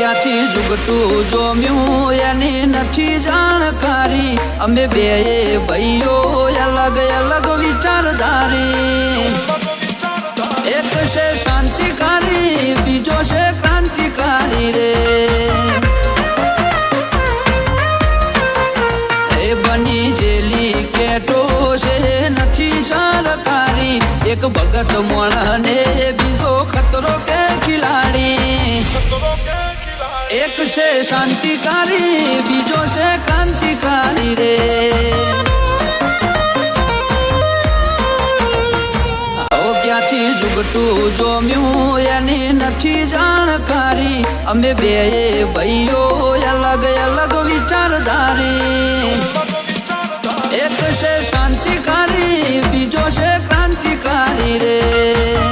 ક્યાંથી જુગટું જોમ્યું એની નથી જાણકારી અમે બે ભાઈઓ અલગ અલગ વિચારધારી એક છે શાંતિકારી બીજો છે ક્રાંતિકારી રે એ બની જેલી કેટો છે નથી સરકારી એક ભગત મોણને બીજો ખતરો કે ખિલાડી એક છે શાંતિકારી બીજો છે ક્રાંતિકારી રે ક્યાંથી જુગટું જોમ્યું એની નથી જાણકારી અમે બે ભાઈઓ અલગ અલગ વિચારધારી એક છે શાંતિકારી બીજો છે ક્રાંતિકારી રે